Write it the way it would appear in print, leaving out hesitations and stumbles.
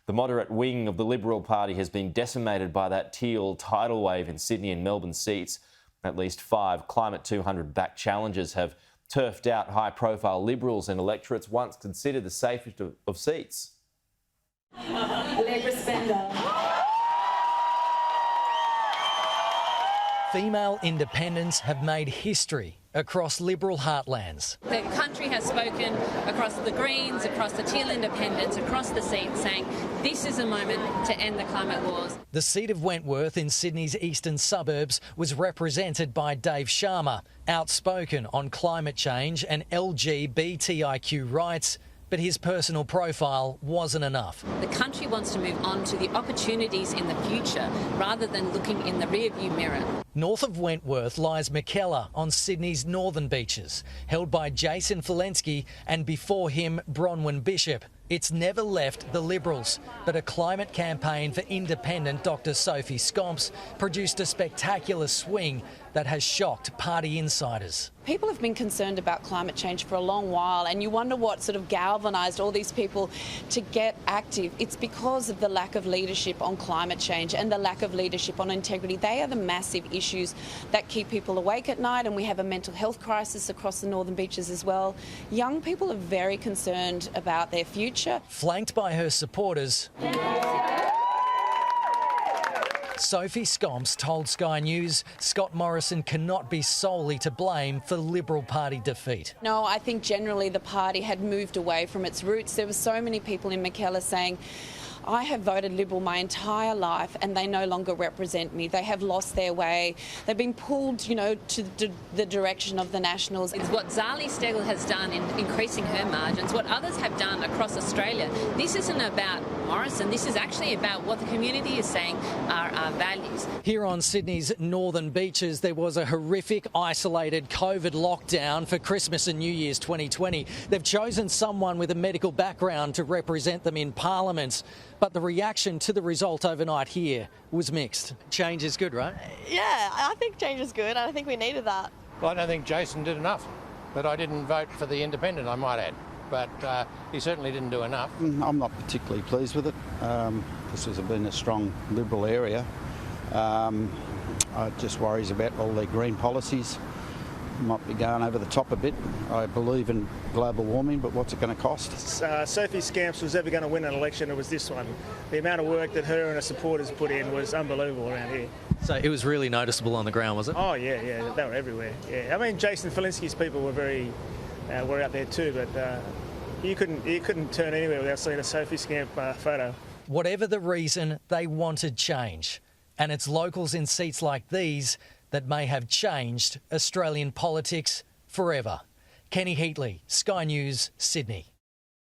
The moderate wing of the Liberal Party has been decimated by that Teal tidal wave in Sydney and Melbourne seats. At least 5 Climate 200-backed challengers have turfed out high-profile Liberals and electorates once considered the safest of seats. Female independents have made history across Liberal heartlands. The country has spoken across the Greens, across the Teal independents, across the seats, saying this is a moment to end the climate wars. The seat of Wentworth in Sydney's eastern suburbs was represented by Dave Sharma, outspoken on climate change and LGBTIQ rights. But his personal profile wasn't enough. The country wants to move on to the opportunities in the future rather than looking in the rearview mirror. North of Wentworth lies Mackellar on Sydney's northern beaches, held by Jason Falensky and before him Bronwyn Bishop. It's never left the Liberals, but a climate campaign for independent Dr Sophie Scomps produced a spectacular swing that has shocked party insiders. People have been concerned about climate change for a long while, and you wonder what sort of galvanised all these people to get active. It's because of the lack of leadership on climate change and the lack of leadership on integrity. They are the massive issues that keep people awake at night, and we have a mental health crisis across the northern beaches as well. Young people are very concerned about their future. Flanked by her supporters, Sophie Scomps told Sky News Scott Morrison cannot be solely to blame for Liberal Party defeat. No, I think generally the party had moved away from its roots. There were so many people in Mackellar saying, I have voted Liberal my entire life and they no longer represent me. They have lost their way. They've been pulled, to the direction of the Nationals. It's what Zali Steggall has done in increasing her margins, what others have done across Australia. This isn't about Morrison. This is actually about what the community is saying are our values. Here on Sydney's northern beaches, there was a horrific, isolated COVID lockdown for Christmas and New Year's 2020. They've chosen someone with a medical background to represent them in Parliament. But the reaction to the result overnight here was mixed. Change is good, right? Yeah, I think change is good. I think we needed that. Well, I don't think Jason did enough, but I didn't vote for the independent, I might add. But he certainly didn't do enough. I'm not particularly pleased with it. This has been a strong Liberal area. I just worries about all their green policies. Might be going over the top a bit. I believe in global warming, but what's it going to cost? Sophie Scamps was ever going to win an election, it was this one. The amount of work that her and her supporters put in was unbelievable around here. So it was really noticeable on the ground, was it? Oh, yeah, they were everywhere. Yeah, I mean, Jason Falensky's people were out there too, but you couldn't turn anywhere without seeing a Sophie Scamp photo. Whatever the reason, they wanted change. And it's locals in seats like these that may have changed Australian politics forever. Kenny Heatley, Sky News, Sydney.